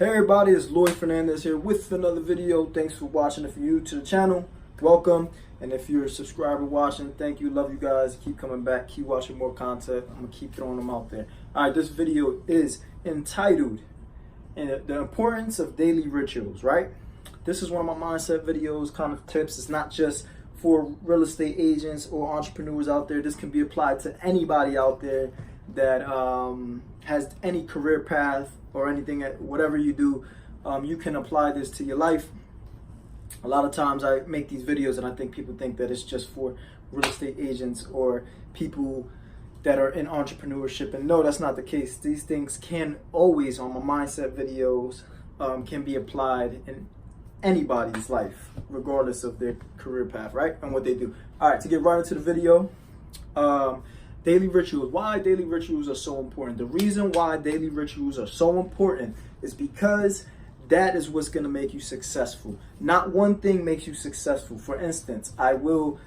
Hey everybody, it's Lloyd Fernandez here with another video. Thanks for watching. If you're new to the channel, welcome. And if you're a subscriber watching, thank you. Love you guys. Keep coming back. Keep watching more content. I'm going to keep throwing them out there. All right, this video is entitled The Importance of Daily Rituals, right? This is one of my mindset videos, kind of tips. It's not just for real estate agents or entrepreneurs out there. This can be applied to anybody out there that has any career path or anything, whatever you do. You can apply this to your life. A lot of times I make these videos and I think people think that it's just for real estate agents or people that are in entrepreneurship, and no, that's not the case. These things can always, on my mindset videos, can be applied in anybody's life, regardless of their career path, right? And what they do. All right, to get right into the video, daily rituals. Why daily rituals are so important. The reason why daily rituals are so important is because that is what's going to make you successful. Not one thing makes you successful. For instance, I will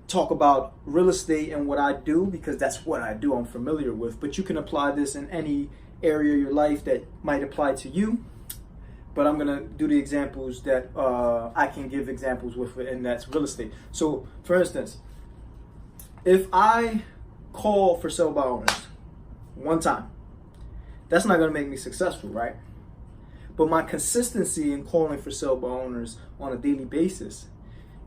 talk about real estate and what I do because that's what I do, I'm familiar with. But you can apply this in any area of your life that might apply to you. But I'm going to do the examples that I can give examples with, and that's real estate. So, for instance, if I call for sale by owners one time, that's not going to make me successful, right? But my consistency in calling for sale by owners on a daily basis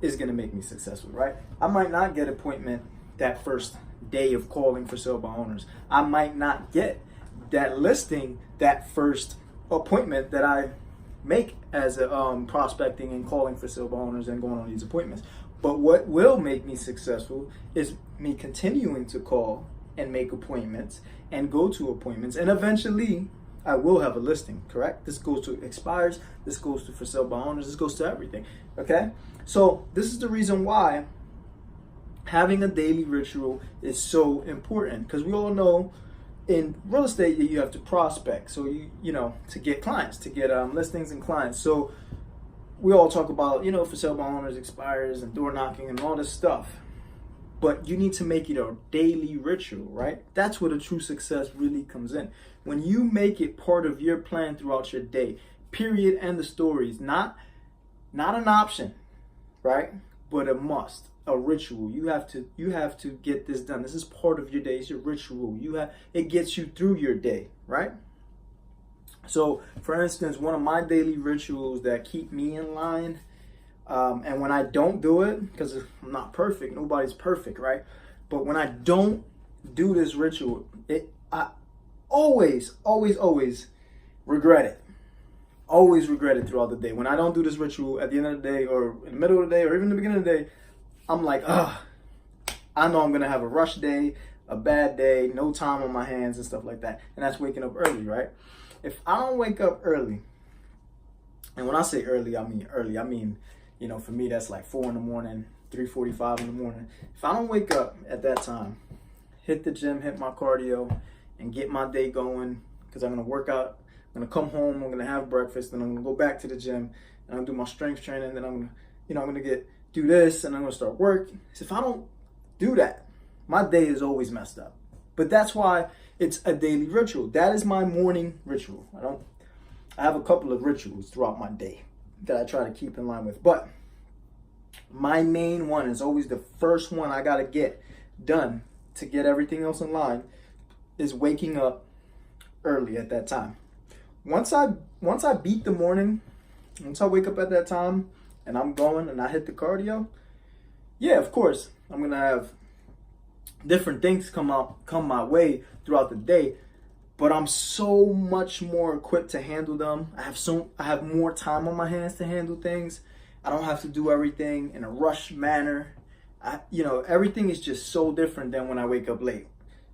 is going to make me successful, right? I might not get an appointment that first day of calling for sale by owners. I might not get that listing that first appointment that I make as a prospecting and calling for sale by owners and going on these appointments. But what will make me successful is me continuing to call and make appointments and go to appointments, and eventually I will have a listing, correct? This goes to expires, this goes to for sale by owners, this goes to everything, okay? So this is the reason why having a daily ritual is so important, because we all know in real estate that you have to prospect, so you know, to get clients, to get listings and clients. So we all talk about, you know, for sale by owners, expires, and door knocking and all this stuff. But you need to make it a daily ritual, right? That's where the true success really comes in. When you make it part of your plan throughout your day, period, end of stories. Not an option, right? But a must, a ritual. You have to get this done. This is part of your day. It's your ritual. It gets you through your day, right? So, for instance, one of my daily rituals that keep me in line, and when I don't do it, because I'm not perfect, nobody's perfect, right? But when I don't do this ritual, I always regret it. Always regret it throughout the day. When I don't do this ritual at the end of the day, or in the middle of the day, or even the beginning of the day, I'm like, I know I'm going to have a rush day, a bad day, no time on my hands and stuff like that. And that's waking up early, right? If I don't wake up early, and when I say early, I mean, you know, for me, that's like 4 in the morning, 3:45 in the morning. If I don't wake up at that time, hit the gym, hit my cardio, and get my day going, because I'm going to work out, I'm going to come home, I'm going to have breakfast, then I'm going to go back to the gym, and I'm going to do my strength training, then I'm going to do this, and I'm going to start work. So if I don't do that, my day is always messed up. But that's why it's a daily ritual. That is my morning ritual. I have a couple of rituals throughout my day that I try to keep in line with. But my main one is always the first one I got to get done to get everything else in line is waking up early at that time. Once I beat the morning, once I wake up at that time and I'm going and I hit the cardio, yeah, of course, I'm going to have different things come my way throughout the day, but I'm so much more equipped to handle them. I have more time on my hands to handle things. I don't have to do everything in a rush manner. Everything is just so different than when I wake up late.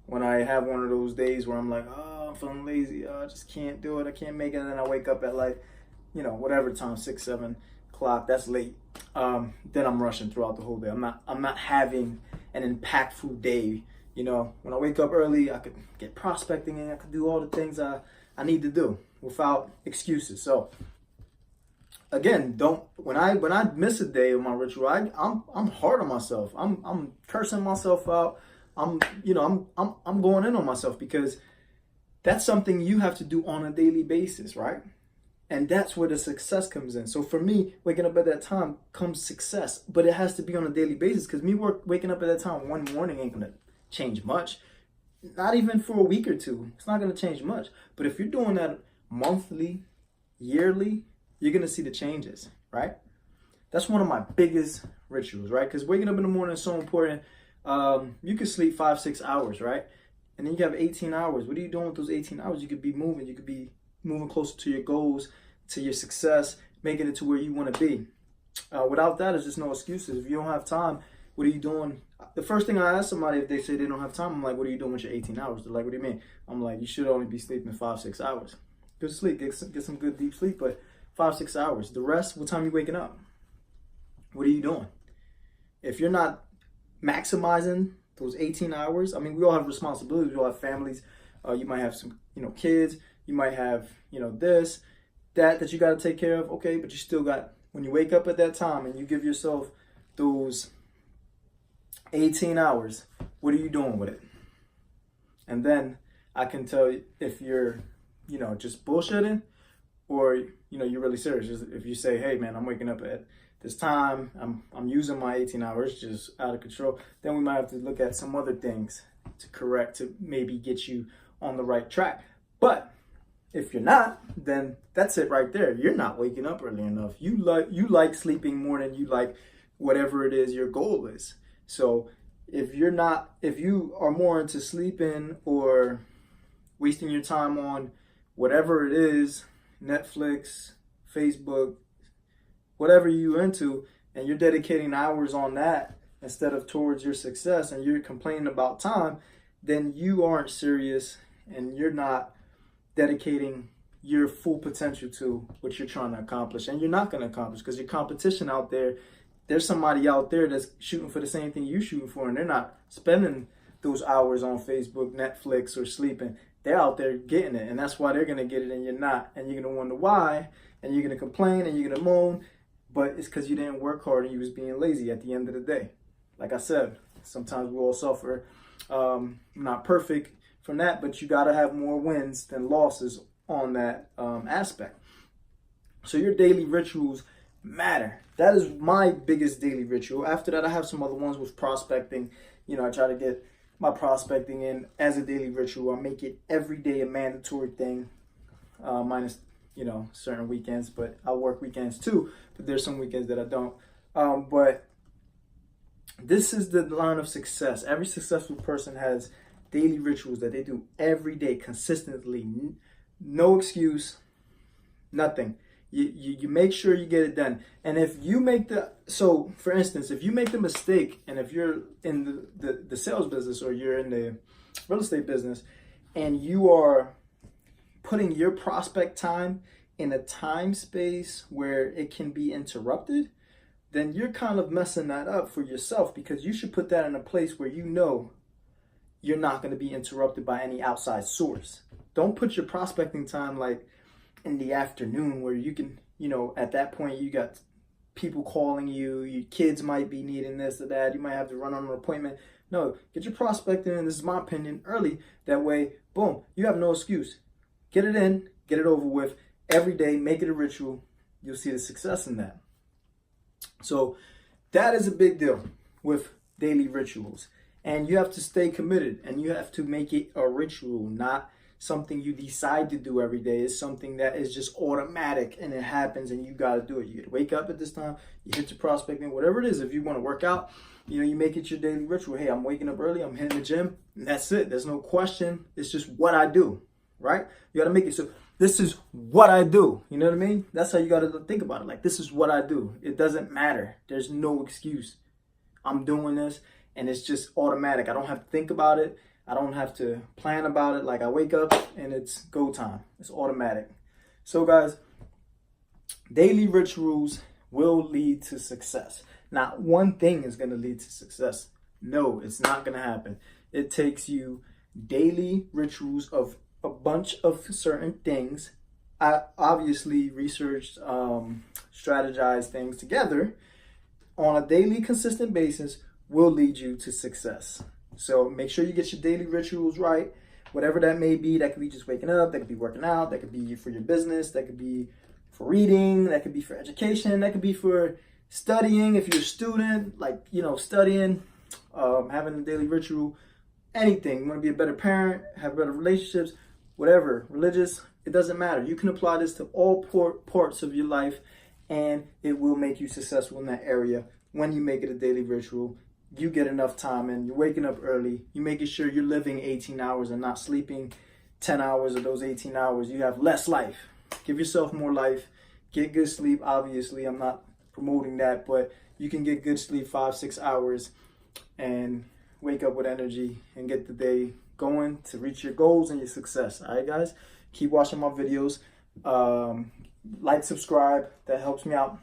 When I have one of those days where I'm like, I'm feeling lazy, I just can't do it, I can't make it, and then I wake up at like, whatever time, 6, 7 o'clock, that's late. Then I'm rushing throughout the whole day. I'm not having an impactful day. When I wake up early, I could get prospecting and I could do all the things I need to do without excuses. So again, when I miss a day of my ritual, I'm hard on myself. I'm cursing myself out. I'm going in on myself because That's something you have to do on a daily basis, right? And that's where the success comes in. So for me, waking up at that time comes success, but it has to be on a daily basis, because waking up at that time one morning ain't gonna change much. Not even for a week or two. It's not gonna change much. But if you're doing that monthly, yearly, you're gonna see the changes, right? That's one of my biggest rituals, right? Because waking up in the morning is so important. You could sleep 5-6 hours, right? And then you have 18 hours. What are you doing with those 18 hours? You could be moving. You could be moving closer to your goals, to your success, making it to where you want to be. Without that, there's just no excuses. If you don't have time, what are you doing? The first thing I ask somebody, if they say they don't have time, I'm like, what are you doing with your 18 hours? They're like, what do you mean? I'm like, you should only be sleeping 5-6 hours. Good sleep, get some good deep sleep, but 5-6 hours. The rest, what time are you waking up? What are you doing? If you're not maximizing those 18 hours, I mean, we all have responsibilities. We all have families. You might have some, kids. You might have, this, that you got to take care of. Okay, but you still got, when you wake up at that time and you give yourself those 18 hours, what are you doing with it? And then I can tell you if you're, just bullshitting, or, you're really serious. Just if you say, hey man, I'm waking up at this time, I'm using my 18 hours just out of control, then we might have to look at some other things to maybe get you on the right track. But if you're not, then that's it right there. You're not waking up early enough. You like sleeping more than you like whatever it is your goal is. So if you are more into sleeping or wasting your time on whatever it is, Netflix, Facebook, whatever you're into, and you're dedicating hours on that instead of towards your success, and you're complaining about time, then you aren't serious and you're not dedicating your full potential to what you're trying to accomplish. And you're not going to accomplish, because your competition out there, there's somebody out there that's shooting for the same thing you're shooting for, and they're not spending those hours on Facebook, Netflix, or sleeping. They're out there getting it, and that's why they're going to get it and you're not. And you're going to wonder why, and you're going to complain and you're going to moan, but it's because you didn't work hard and you was being lazy at the end of the day. Like I said, sometimes we all suffer. Not perfect from that, but you got to have more wins than losses on that aspect. So your daily rituals matter. That is my biggest daily ritual. After that, I have some other ones with prospecting. I try to get my prospecting in as a daily ritual. I make it every day a mandatory thing, minus certain weekends, but I work weekends too, but there's some weekends that I don't. But this is the line of success. Every successful person has daily rituals that they do every day consistently. No excuse, nothing. You make sure you get it done. And if you make for instance, if you make the mistake, and if you're in the sales business or you're in the real estate business, and you are putting your prospect time in a time space where it can be interrupted, then you're kind of messing that up for yourself, because you should put that in a place where you're not going to be interrupted by any outside source. Don't put your prospecting time like in the afternoon, where you can, at that point you got people calling you, your kids might be needing this or that, you might have to run on an appointment. No, get your prospecting in, this is my opinion, early. That way, boom, you have no excuse. Get it in, get it over with every day, make it a ritual. You'll see the success in that. So that is a big deal with daily rituals. And you have to stay committed, and you have to make it a ritual, not something you decide to do every day. It's something that is just automatic and it happens and you got to do it. You get to wake up at this time, you hit your prospecting, whatever it is. If you want to work out, you make it your daily ritual. Hey, I'm waking up early, I'm hitting the gym, and that's it. There's no question. It's just what I do, right? You got to make it so this is what I do. You know what I mean? That's how you got to think about it. Like, this is what I do. It doesn't matter. There's no excuse. I'm doing this and it's just automatic. I don't have to think about it. I don't have to plan about it. Like, I wake up and it's go time. It's automatic. So guys, daily rituals will lead to success. Not one thing is going to lead to success. No, it's not going to happen. It takes you daily rituals of a bunch of certain things. I obviously researched, strategized things together on a daily consistent basis will lead you to success. So make sure you get your daily rituals right. whatever that may be. That could be just waking up, that could be working out, that could be for your business, that could be for reading, that could be for education, that could be for studying if you're a student, like, you know, studying, having a daily ritual, anything. You want to be a better parent, have better relationships, whatever, religious, it doesn't matter. You can apply this to all parts of your life, and it will make you successful in that area. When you make it a daily ritual, you get enough time and you're waking up early. You're making sure you're living 18 hours and not sleeping 10 hours of those 18 hours. You have less life. Give yourself more life. Get good sleep. Obviously, I'm not promoting that, but you can get good sleep 5-6 hours and wake up with energy and get the day going to reach your goals and your success. All right, guys, keep watching my videos. Like, subscribe. That helps me out,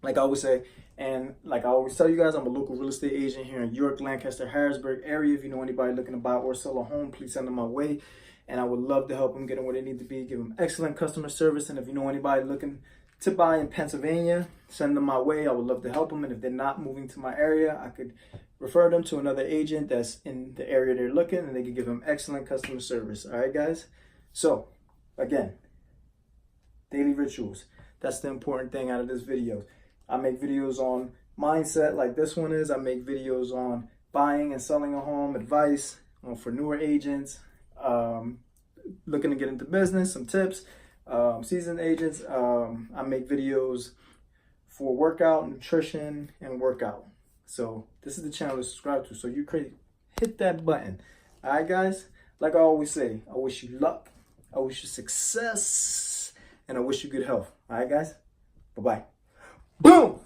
like I always say. And like I always tell you guys, I'm a local real estate agent here in York, Lancaster, Harrisburg area. If you know anybody looking to buy or sell a home, please send them my way. And I would love to help them get them where they need to be, give them excellent customer service. And if you know anybody looking to buy in Pennsylvania, send them my way. I would love to help them. And if they're not moving to my area, I could refer them to another agent that's in the area they're looking, and they could give them excellent customer service. All right, guys? So, again, daily rituals. That's the important thing out of this video. I make videos on mindset like this one is. I make videos on buying and selling a home, advice for newer agents, looking to get into business, some tips, seasoned agents. I make videos for workout, nutrition, and workout. So this is the channel to subscribe to. So you can hit that button. All right, guys? Like I always say, I wish you luck. I wish you success. And I wish you good health. All right, guys? Bye-bye. Boom!